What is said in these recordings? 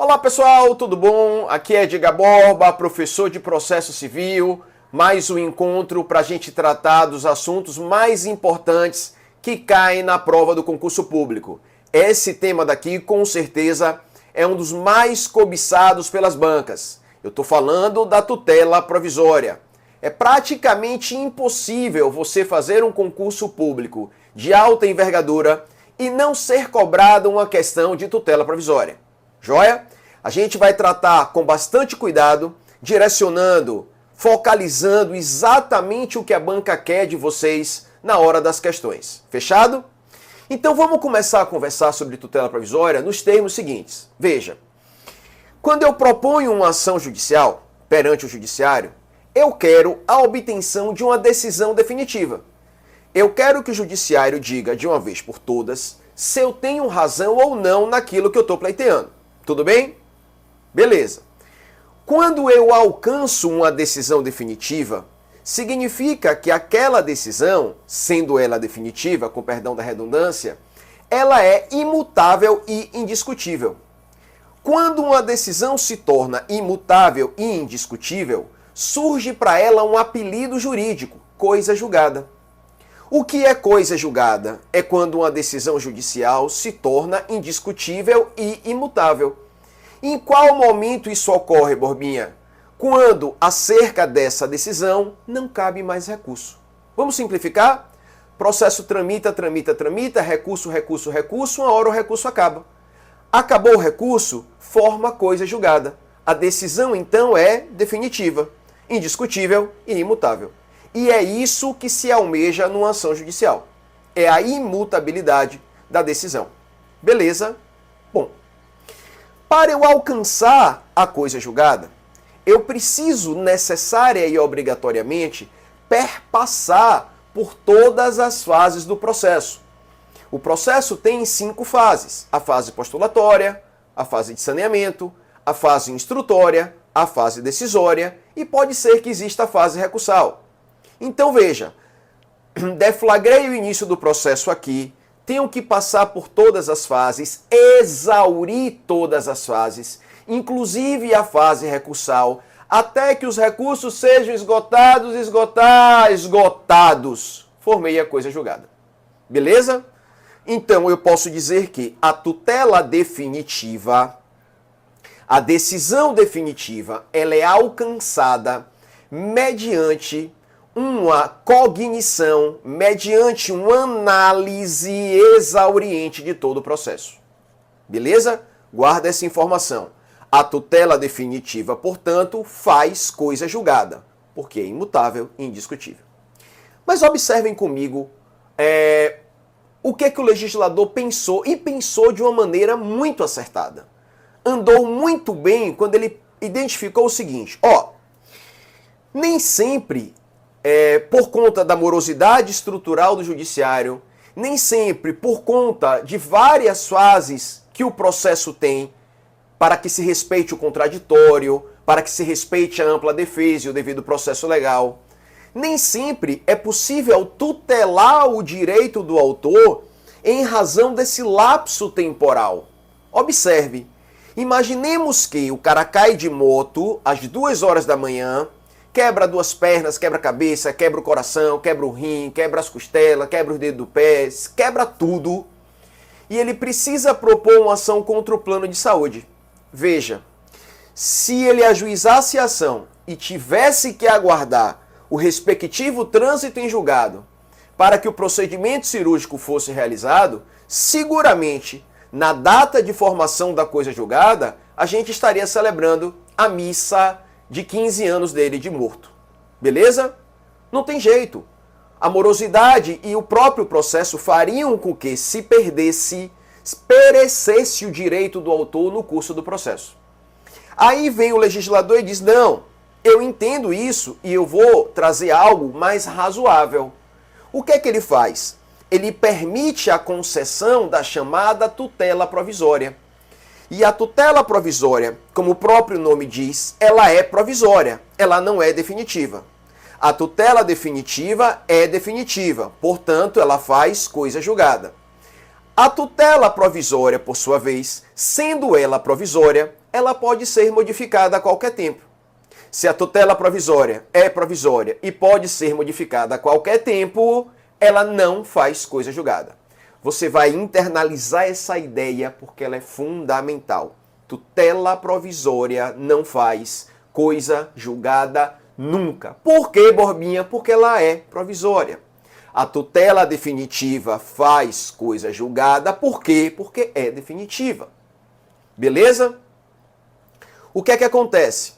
Olá pessoal, tudo bom? Aqui é Edgar Borba, professor de processo civil, mais um encontro para a gente tratar dos assuntos mais importantes que caem na prova do concurso público. Esse tema daqui, com certeza, é um dos mais cobiçados pelas bancas. Eu estou falando da tutela provisória. É praticamente impossível você fazer um concurso público de alta envergadura e não ser cobrado uma questão de tutela provisória. Joia? A gente vai tratar com bastante cuidado, direcionando, focalizando exatamente o que a banca quer de vocês na hora das questões. Fechado? Então vamos começar a conversar sobre tutela provisória nos termos seguintes. Veja, quando eu proponho uma ação judicial perante o judiciário, eu quero a obtenção de uma decisão definitiva. Eu quero que o judiciário diga de uma vez por todas se eu tenho razão ou não naquilo que eu estou pleiteando. Tudo bem? Beleza. Quando eu alcanço uma decisão definitiva, significa que aquela decisão, sendo ela definitiva, com perdão da redundância, ela é imutável e indiscutível. Quando uma decisão se torna imutável e indiscutível, surge para ela um apelido jurídico, coisa julgada. O que é coisa julgada? É quando uma decisão judicial se torna indiscutível e imutável. Em qual momento isso ocorre, Borbinha? Quando, acerca dessa decisão, não cabe mais recurso. Vamos simplificar? Processo tramita, recurso, uma hora o recurso acaba. Acabou o recurso, forma coisa julgada. A decisão, então, é definitiva, indiscutível e imutável. E é isso que se almeja numa ação judicial. É a imutabilidade da decisão. Beleza? Bom, para eu alcançar a coisa julgada, eu preciso necessária e obrigatoriamente perpassar por todas as fases do processo. O processo tem 5 fases: a fase postulatória, a fase de saneamento, a fase instrutória, a fase decisória e pode ser que exista a fase recursal. Então veja, deflagrei o início do processo aqui, tenho que passar por todas as fases, exaurir todas as fases, inclusive a fase recursal, até que os recursos sejam esgotados. Formei a coisa julgada. Beleza? Então eu posso dizer que a tutela definitiva, a decisão definitiva, ela é alcançada mediante uma cognição, mediante uma análise exauriente de todo o processo. Beleza? Guarda essa informação. A tutela definitiva, portanto, faz coisa julgada, porque é imutável e indiscutível. Mas observem comigo o que o legislador pensou, e pensou de uma maneira muito acertada. Andou muito bem quando ele identificou o seguinte: nem sempre por conta da morosidade estrutural do judiciário, nem sempre por conta de várias fases que o processo tem para que se respeite o contraditório, para que se respeite a ampla defesa e o devido processo legal, nem sempre é possível tutelar o direito do autor em razão desse lapso temporal. Observe, imaginemos que o cara cai de moto às 2 horas da manhã, quebra 2 pernas, quebra a cabeça, quebra o coração, quebra o rim, quebra as costelas, quebra os dedos do pé, quebra tudo. E ele precisa propor uma ação contra o plano de saúde. Veja, se ele ajuizasse a ação e tivesse que aguardar o respectivo trânsito em julgado para que o procedimento cirúrgico fosse realizado, seguramente, na data de formação da coisa julgada, a gente estaria celebrando a missa de 15 anos dele de morto. Beleza? Não tem jeito. A morosidade e o próprio processo fariam com que se perecesse o direito do autor no curso do processo. Aí vem o legislador e diz: não, eu entendo isso e eu vou trazer algo mais razoável. O que é que ele faz? Ele permite a concessão da chamada tutela provisória. E a tutela provisória, como o próprio nome diz, ela é provisória, ela não é definitiva. A tutela definitiva é definitiva, portanto, ela faz coisa julgada. A tutela provisória, por sua vez, sendo ela provisória, ela pode ser modificada a qualquer tempo. Se a tutela provisória é provisória e pode ser modificada a qualquer tempo, ela não faz coisa julgada. Você vai internalizar essa ideia porque ela é fundamental. Tutela provisória não faz coisa julgada nunca. Por quê, Borbinha? Porque ela é provisória. A tutela definitiva faz coisa julgada. Por quê? Porque é definitiva. Beleza? O que é que acontece?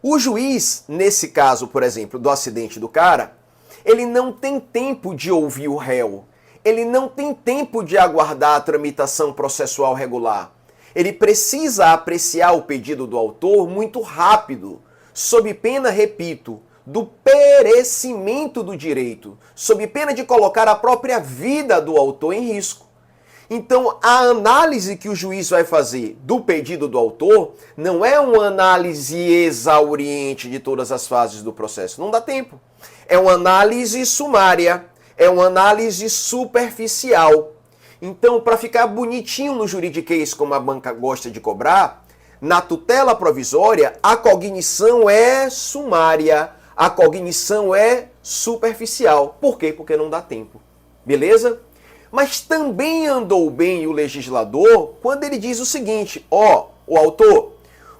O juiz, nesse caso, por exemplo, do acidente do cara, ele não tem tempo de ouvir o réu. Ele não tem tempo de aguardar a tramitação processual regular. Ele precisa apreciar o pedido do autor muito rápido, sob pena, repito, do perecimento do direito, sob pena de colocar a própria vida do autor em risco. Então, a análise que o juiz vai fazer do pedido do autor não é uma análise exauriente de todas as fases do processo. Não dá tempo. É uma análise sumária, é uma análise superficial. Então, para ficar bonitinho no juridiquês, como a banca gosta de cobrar, na tutela provisória, a cognição é sumária, a cognição é superficial. Por quê? Porque não dá tempo. Beleza? Mas também andou bem o legislador quando ele diz o seguinte, o autor,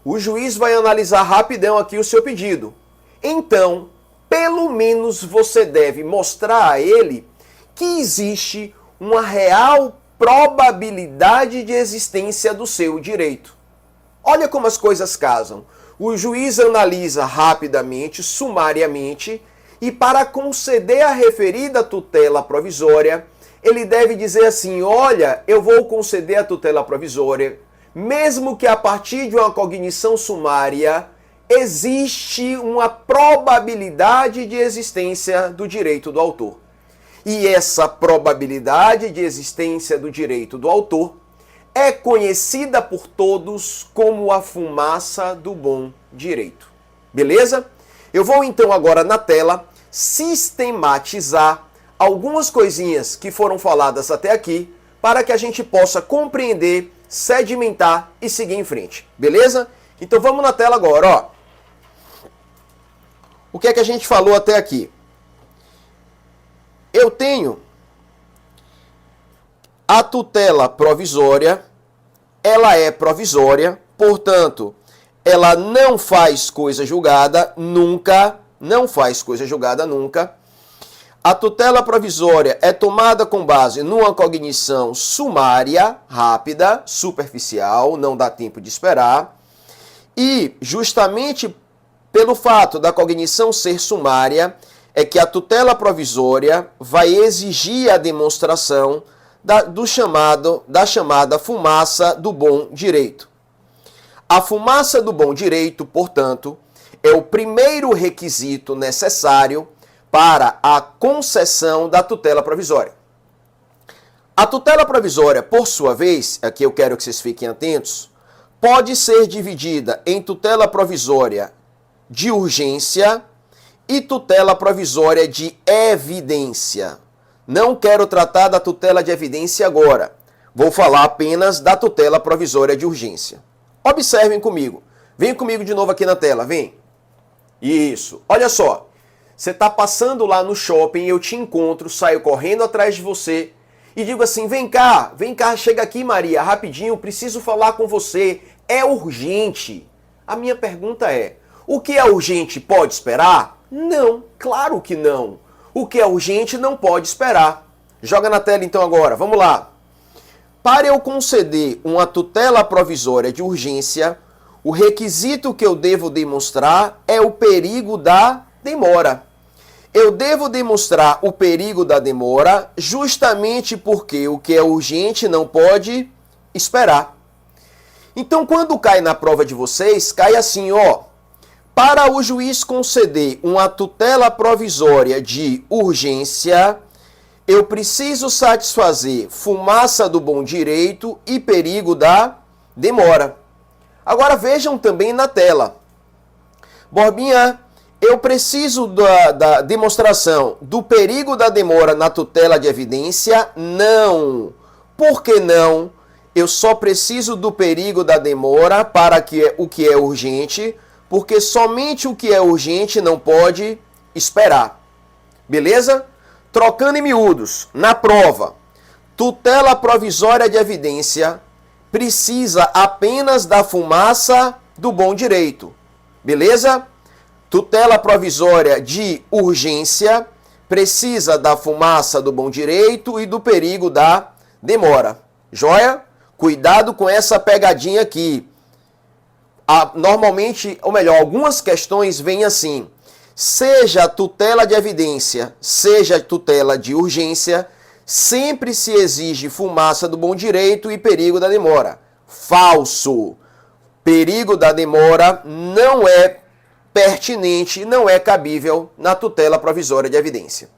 o juiz vai analisar rapidão aqui o seu pedido. Então, pelo menos você deve mostrar a ele que existe uma real probabilidade de existência do seu direito. Olha como as coisas casam. O juiz analisa rapidamente, sumariamente, e para conceder a referida tutela provisória, ele deve dizer assim, olha, eu vou conceder a tutela provisória, mesmo que a partir de uma cognição sumária, existe uma probabilidade de existência do direito do autor. E essa probabilidade de existência do direito do autor é conhecida por todos como a fumaça do bom direito. Beleza? Eu vou então agora na tela sistematizar algumas coisinhas que foram faladas até aqui para que a gente possa compreender, sedimentar e seguir em frente. Beleza? Então vamos na tela agora, O que é que a gente falou até aqui? Eu tenho a tutela provisória, ela é provisória, portanto, ela não faz coisa julgada nunca, não faz coisa julgada nunca. A tutela provisória é tomada com base numa cognição sumária, rápida, superficial, não dá tempo de esperar. E justamente pelo fato da cognição ser sumária, é que a tutela provisória vai exigir a demonstração da chamada fumaça do bom direito. A fumaça do bom direito, portanto, é o primeiro requisito necessário para a concessão da tutela provisória. A tutela provisória, por sua vez, aqui eu quero que vocês fiquem atentos, pode ser dividida em tutela provisória de urgência e tutela provisória de evidência. Não quero tratar da tutela de evidência agora. Vou falar apenas da tutela provisória de urgência. Observem comigo. Vem comigo de novo aqui na tela, vem. Isso. Olha só. Você está passando lá no shopping, eu te encontro, saio correndo atrás de você e digo assim, vem cá, chega aqui, Maria, rapidinho, preciso falar com você, é urgente. A minha pergunta é, o que é urgente pode esperar? Não, claro que não. O que é urgente não pode esperar. Joga na tela então agora, vamos lá. Para eu conceder uma tutela provisória de urgência, o requisito que eu devo demonstrar é o perigo da demora. Eu devo demonstrar o perigo da demora justamente porque o que é urgente não pode esperar. Então, quando cai na prova de vocês, cai assim, para o juiz conceder uma tutela provisória de urgência, eu preciso satisfazer fumaça do bom direito e perigo da demora. Agora vejam também na tela. Borbinha, eu preciso da demonstração do perigo da demora na tutela de evidência? Não. Por que não? Eu só preciso do perigo da demora para o que é urgente, porque somente o que é urgente não pode esperar. Beleza? Trocando em miúdos, na prova, tutela provisória de evidência precisa apenas da fumaça do bom direito. Beleza? Tutela provisória de urgência precisa da fumaça do bom direito e do perigo da demora. Joia? Cuidado com essa pegadinha aqui. Normalmente, ou melhor, algumas questões vêm assim. Seja tutela de evidência, seja tutela de urgência, sempre se exige fumaça do bom direito e perigo da demora. Falso. Perigo da demora não é pertinente, não é cabível na tutela provisória de evidência.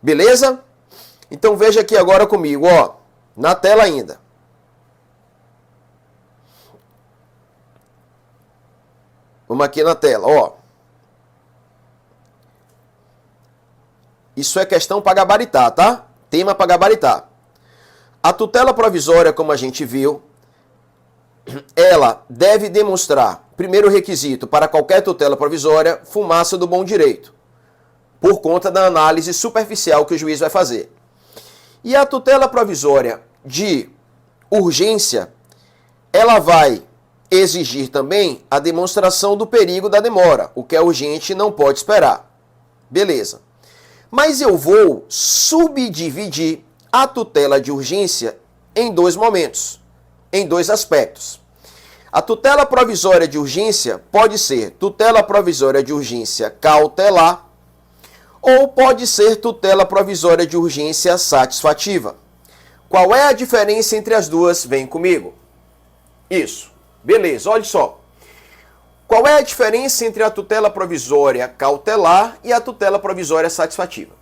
Beleza? Então veja aqui agora comigo, ó, na tela ainda. Vamos aqui na tela, ó. Isso é questão para gabaritar, tá? Tema para gabaritar. A tutela provisória, como a gente viu, ela deve demonstrar, primeiro requisito para qualquer tutela provisória, fumaça do bom direito, por conta da análise superficial que o juiz vai fazer. E a tutela provisória de urgência, ela vai exigir também a demonstração do perigo da demora, o que é urgente e não pode esperar. Beleza. Mas eu vou subdividir a tutela de urgência em dois momentos, em dois aspectos. A tutela provisória de urgência pode ser tutela provisória de urgência cautelar ou pode ser tutela provisória de urgência satisfativa. Qual é a diferença entre as duas? Vem comigo. Isso. Beleza, olha só. Qual é a diferença entre a tutela provisória cautelar e a tutela provisória satisfativa?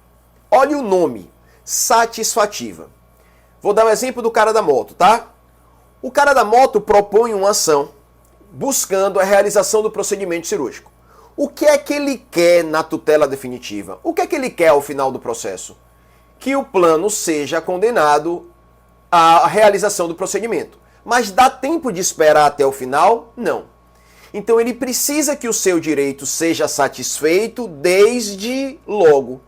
Olha o nome, satisfativa. Vou dar um exemplo do cara da moto, tá? O cara da moto propõe uma ação buscando a realização do procedimento cirúrgico. O que é que ele quer na tutela definitiva? O que é que ele quer ao final do processo? Que o plano seja condenado à realização do procedimento. Mas dá tempo de esperar até o final? Não. Então ele precisa que o seu direito seja satisfeito desde logo.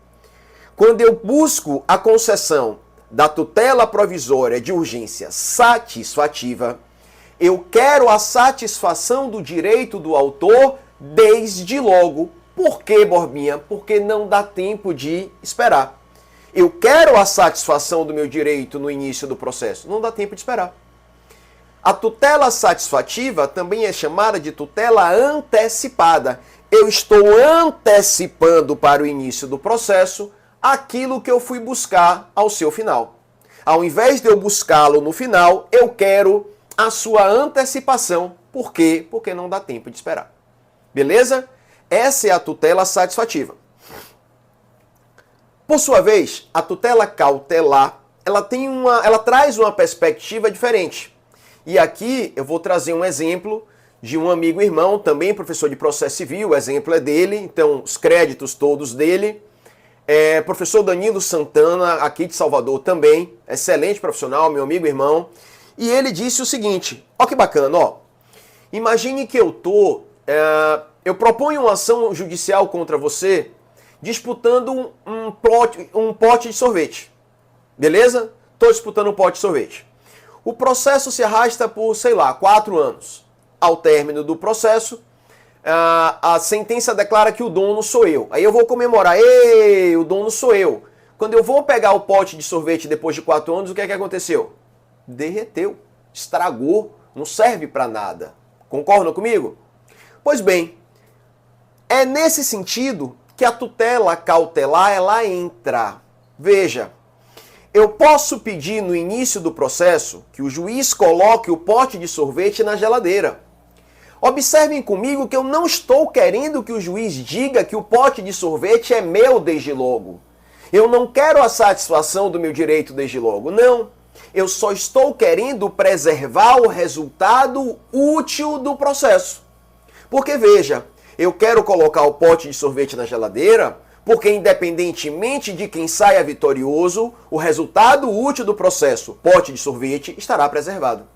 Quando eu busco a concessão da tutela provisória de urgência satisfativa, eu quero a satisfação do direito do autor desde logo. Por quê, Borbinha? Porque não dá tempo de esperar. Eu quero a satisfação do meu direito no início do processo. Não dá tempo de esperar. A tutela satisfativa também é chamada de tutela antecipada. Eu estou antecipando para o início do processo aquilo que eu fui buscar ao seu final. Ao invés de eu buscá-lo no final, eu quero a sua antecipação. Por quê? Porque não dá tempo de esperar. Beleza? Essa é a tutela satisfativa. Por sua vez, a tutela cautelar, ela traz uma perspectiva diferente. E aqui eu vou trazer um exemplo de um amigo irmão, também professor de processo civil, o exemplo é dele, então os créditos todos dele. Professor Danilo Santana, aqui de Salvador também, excelente profissional, meu amigo irmão. E ele disse o seguinte, ó que bacana, ó. Imagine que eu proponho uma ação judicial contra você disputando um pote de sorvete. Beleza? Estou disputando um pote de sorvete. O processo se arrasta por, 4 anos. Ao término do processo, a sentença declara que o dono sou eu. Aí eu vou comemorar, o dono sou eu. Quando eu vou pegar o pote de sorvete depois de 4 anos, o que é que aconteceu? Derreteu, estragou, não serve para nada. Concordam comigo? Pois bem, é nesse sentido que a tutela cautelar ela entra. Veja, eu posso pedir no início do processo que o juiz coloque o pote de sorvete na geladeira. Observem comigo que eu não estou querendo que o juiz diga que o pote de sorvete é meu desde logo. Eu não quero a satisfação do meu direito desde logo, não. Eu só estou querendo preservar o resultado útil do processo. Porque veja, eu quero colocar o pote de sorvete na geladeira Porque independentemente de quem saia vitorioso, o resultado útil do processo pote de sorvete estará preservado.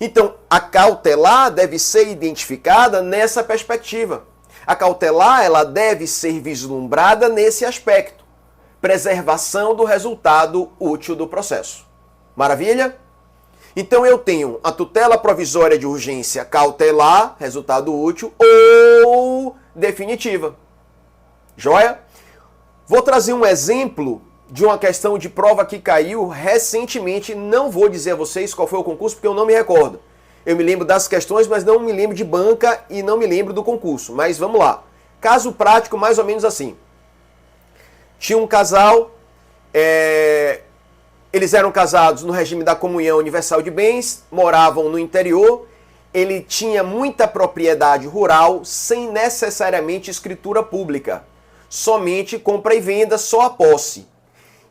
Então, a cautelar deve ser identificada nessa perspectiva. A cautelar, ela deve ser vislumbrada nesse aspecto. Preservação do resultado útil do processo. Maravilha? Então eu tenho a tutela provisória de urgência cautelar, resultado útil, ou definitiva. Joia? Vou trazer um exemplo de uma questão de prova que caiu recentemente. Não vou dizer a vocês qual foi o concurso, porque eu não me recordo. Eu me lembro das questões, mas não me lembro de banca e não me lembro do concurso. Mas vamos lá. Caso prático, mais ou menos assim. Tinha um casal, eles eram casados no regime da comunhão universal de bens, moravam no interior, ele tinha muita propriedade rural sem necessariamente escritura pública, somente compra e venda, só a posse.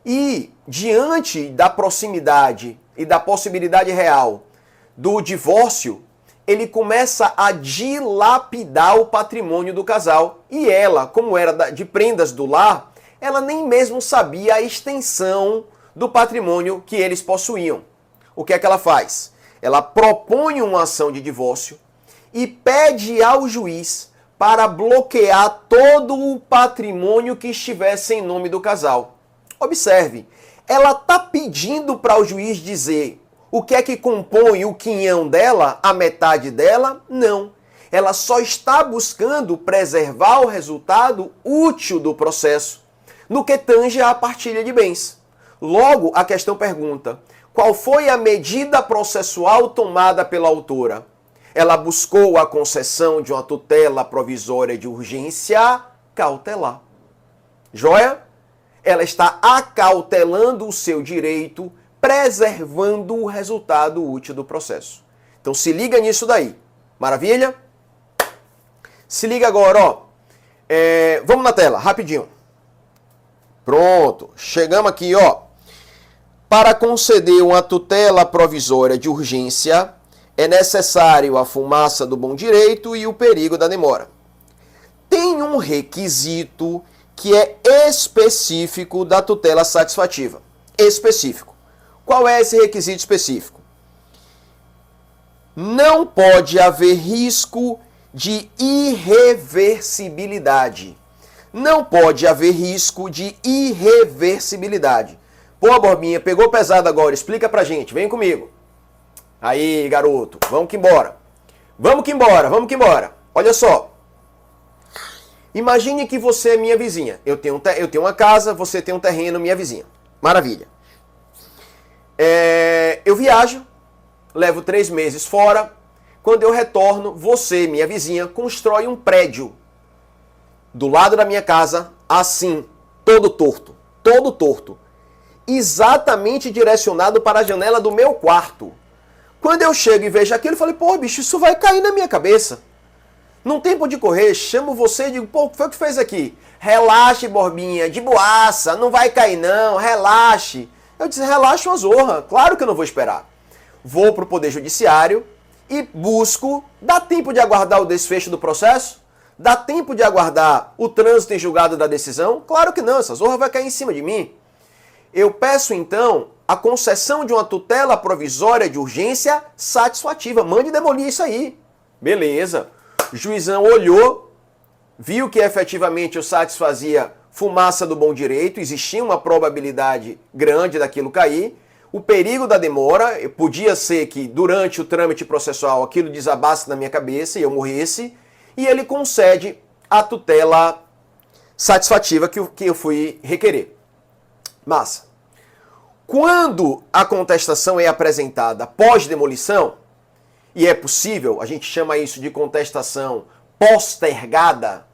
E diante da proximidade e da possibilidade real do divórcio, ele começa a dilapidar o patrimônio do casal. E ela, como era de prendas do lar, ela nem mesmo sabia a extensão do patrimônio que eles possuíam. O que é que ela faz? Ela propõe uma ação de divórcio e pede ao juiz para bloquear todo o patrimônio que estivesse em nome do casal. Observe, ela está pedindo para o juiz dizer o que é que compõe o quinhão dela, a metade dela? Não. Ela só está buscando preservar o resultado útil do processo, no que tange à partilha de bens. Logo, a questão pergunta: qual foi a medida processual tomada pela autora? Ela buscou a concessão de uma tutela provisória de urgência cautelar. Joia? Ela está acautelando o seu direito, preservando o resultado útil do processo. Então se liga nisso daí. Maravilha? Se liga agora, ó. Vamos na tela, rapidinho. Pronto. Chegamos aqui, ó. Para conceder uma tutela provisória de urgência, é necessário a fumaça do bom direito e o perigo da demora. Tem um requisito que é específico da tutela satisfativa. Específico. Qual é esse requisito específico? Não pode haver risco de irreversibilidade. Não pode haver risco de irreversibilidade. Pô, Borbinha, pegou pesado agora, explica pra gente, vem comigo. Aí, garoto, vamos que embora. Vamos que embora, vamos que embora. Olha só. Imagine que você é minha vizinha. Eu tenho uma casa, você tem um terreno, minha vizinha. Maravilha. Eu viajo, levo 3 meses fora. Quando eu retorno, você, minha vizinha, constrói um prédio do lado da minha casa, assim, todo torto. Todo torto. Exatamente direcionado para a janela do meu quarto. Quando eu chego e vejo aquilo, eu falei, pô, bicho, isso vai cair na minha cabeça. Não tem por onde correr, chamo você e digo, pô, o que foi que fez aqui? Relaxe, Borbinha, de boaça, não vai cair não, relaxe. Eu disse, relaxa uma zorra, claro que eu não vou esperar. Vou para o Poder Judiciário e busco, dá tempo de aguardar o desfecho do processo? Dá tempo de aguardar o trânsito em julgado da decisão? Claro que não, essa zorra vai cair em cima de mim. Eu peço então a concessão de uma tutela provisória de urgência satisfativa. Mande demolir isso aí. Beleza. O juizão olhou, viu que efetivamente eu satisfazia fumaça do bom direito, existia uma probabilidade grande daquilo cair. O perigo da demora, podia ser que durante o trâmite processual aquilo desabasse na minha cabeça e eu morresse. E ele concede a tutela satisfativa que eu fui requerer. Massa. Quando a contestação é apresentada pós-demolição, e é possível, a gente chama isso de contestação postergada,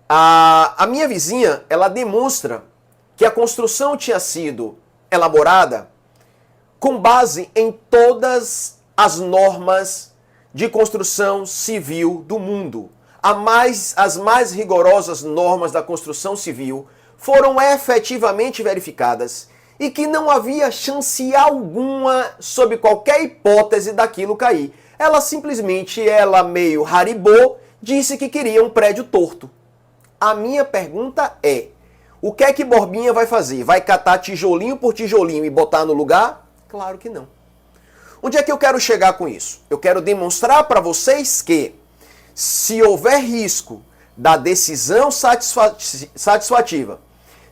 a minha vizinha, ela demonstra que a construção tinha sido elaborada com base em todas as normas de construção civil do mundo. As mais rigorosas normas da construção civil foram efetivamente verificadas e que não havia chance alguma, sob qualquer hipótese, daquilo cair. Ela simplesmente, meio haribou, disse que queria um prédio torto. A minha pergunta é, o que é que Borbinha vai fazer? Vai catar tijolinho por tijolinho e botar no lugar? Claro que não. Onde é que eu quero chegar com isso? Eu quero demonstrar para vocês que, se houver risco da decisão satisfativa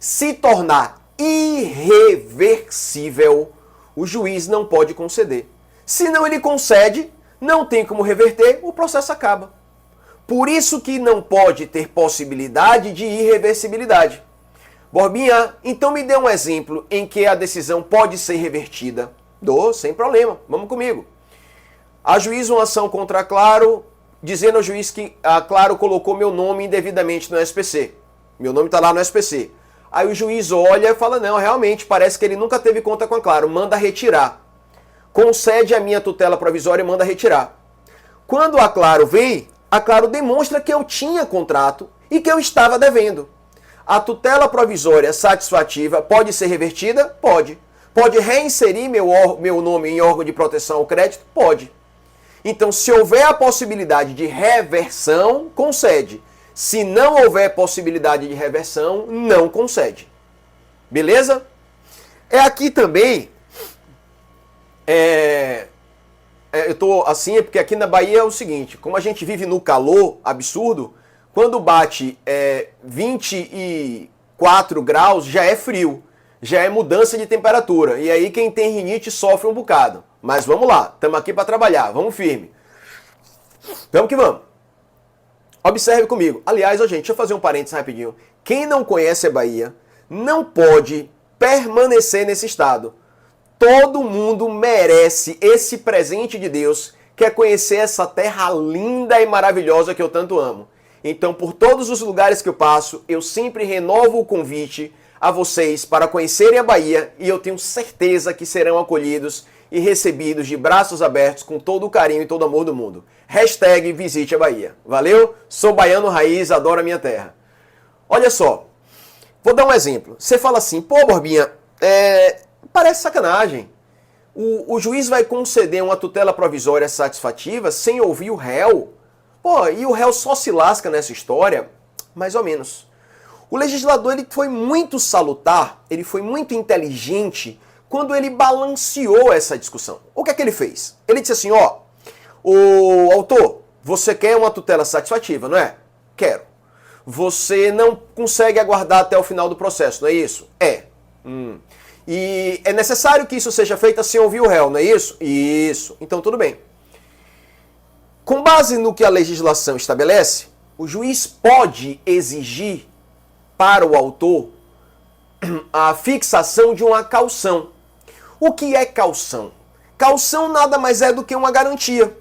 se tornar irreversível, o juiz não pode conceder. Se não ele concede, não tem como reverter, o processo acaba. Por isso que não pode ter possibilidade de irreversibilidade. Borbinha, então me dê um exemplo em que a decisão pode ser revertida. Dou, sem problema, vamos comigo. Ajuiza uma ação contra a Claro, dizendo ao juiz que a Claro colocou meu nome indevidamente no SPC. Meu nome está lá no SPC. Aí o juiz olha e fala, não, realmente, parece que ele nunca teve conta com a Claro, manda retirar. Concede a minha tutela provisória e manda retirar. Quando a Claro vem, a Claro demonstra que eu tinha contrato e que eu estava devendo. A tutela provisória satisfativa pode ser revertida? Pode. Pode reinserir meu nome em órgão de proteção ao crédito? Pode. Então, se houver a possibilidade de reversão, concede. Se não houver possibilidade de reversão, não concede. Beleza? É aqui também... eu tô assim, porque aqui na Bahia é o seguinte, como a gente vive no calor absurdo, quando bate 24 graus já é frio, já é mudança de temperatura. E aí quem tem rinite sofre um bocado. Mas vamos lá, estamos aqui para trabalhar, vamos firme. Vamos que vamos. Observe comigo. Aliás, gente, deixa eu fazer um parênteses rapidinho. Quem não conhece a Bahia não pode permanecer nesse estado. Todo mundo merece esse presente de Deus, que é conhecer essa terra linda e maravilhosa que eu tanto amo. Então, por todos os lugares que eu passo, eu sempre renovo o convite a vocês para conhecerem a Bahia e eu tenho certeza que serão acolhidos e recebidos de braços abertos com todo o carinho e todo o amor do mundo. Hashtag visite a Bahia. Valeu? Sou baiano raiz, adoro a minha terra. Olha só, vou dar um exemplo. Você fala assim, pô, Borbinha, parece sacanagem. O juiz vai conceder uma tutela provisória satisfativa sem ouvir o réu? Pô, e o réu só se lasca nessa história? Mais ou menos. O legislador ele foi muito salutar, ele foi muito inteligente quando ele balanceou essa discussão. O que é que ele fez? Ele disse assim, ó, o autor, você quer uma tutela satisfativa, não é? Quero. Você não consegue aguardar até o final do processo, não é isso? É. E é necessário que isso seja feito sem ouvir o réu, não é isso? Isso. Então tudo bem. Com base no que a legislação estabelece, o juiz pode exigir para o autor a fixação de uma caução. O que é caução? Caução nada mais é do que uma garantia.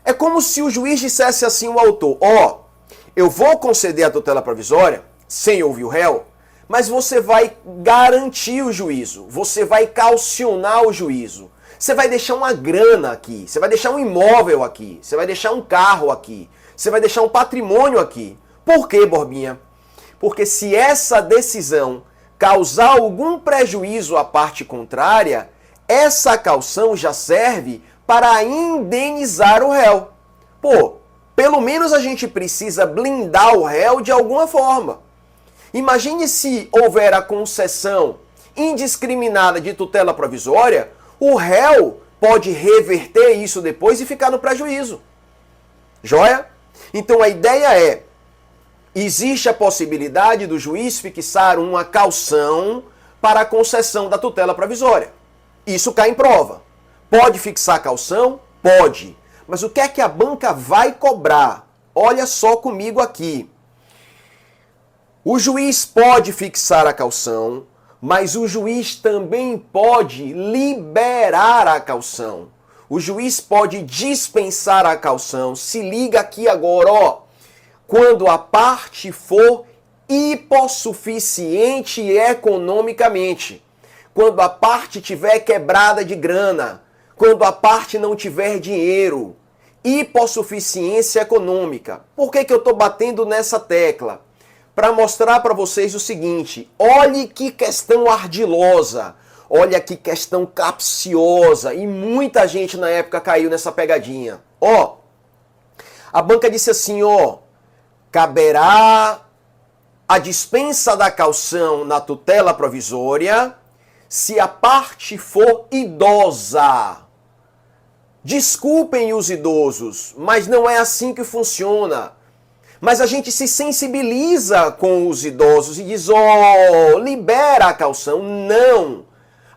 É como se o juiz dissesse assim ao autor, ó, eu vou conceder a tutela provisória sem ouvir o réu, mas você vai garantir o juízo, você vai caucionar o juízo, você vai deixar uma grana aqui, você vai deixar um imóvel aqui, você vai deixar um carro aqui, você vai deixar um patrimônio aqui. Por quê, Borbinha? Porque se essa decisão causar algum prejuízo à parte contrária, essa caução já serve para indenizar o réu. Pô, pelo menos a gente precisa blindar o réu de alguma forma. Imagine se houver a concessão indiscriminada de tutela provisória, o réu pode reverter isso depois e ficar no prejuízo. Joia? Então a ideia é, existe a possibilidade do juiz fixar uma caução para a concessão da tutela provisória. Isso cai em prova. Pode fixar a caução? Pode. Mas o que é que a banca vai cobrar? Olha só comigo aqui. O juiz pode fixar a caução, mas o juiz também pode liberar a caução. O juiz pode dispensar a caução. Se liga aqui agora, ó. Quando a parte for hipossuficiente economicamente, quando a parte tiver quebrada de grana, quando a parte não tiver dinheiro, hipossuficiência econômica. Por que eu estou batendo nessa tecla? Para mostrar para vocês o seguinte, olhe que questão ardilosa, olha que questão capciosa, e muita gente na época caiu nessa pegadinha. Ó, a banca disse assim, ó, caberá a dispensa da caução na tutela provisória se a parte for idosa. Desculpem os idosos, mas não é assim que funciona. Mas a gente se sensibiliza com os idosos e diz, libera a caução. Não!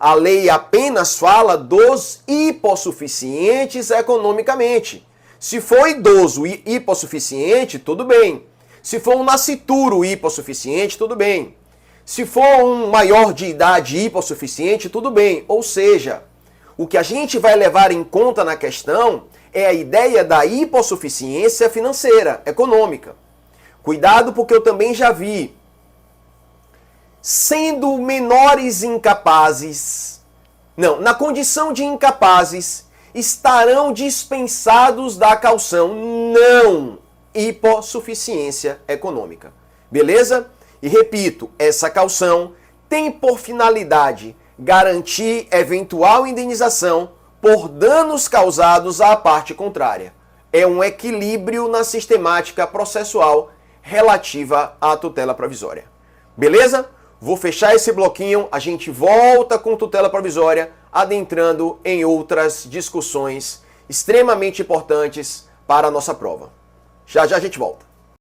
A lei apenas fala dos hipossuficientes economicamente. Se for idoso e hipossuficiente, tudo bem. Se for um nascituro hipossuficiente, tudo bem. Se for um maior de idade hipossuficiente, tudo bem. Ou seja, o que a gente vai levar em conta na questão é a ideia da hipossuficiência financeira, econômica. Cuidado, porque eu também já vi, sendo menores incapazes, na condição de incapazes, estarão dispensados da caução, não hipossuficiência econômica. Beleza? E repito, essa caução tem por finalidade garantir eventual indenização por danos causados à parte contrária. É um equilíbrio na sistemática processual relativa à tutela provisória. Beleza? Vou fechar esse bloquinho, a gente volta com tutela provisória, adentrando em outras discussões extremamente importantes para a nossa prova. Já já a gente volta.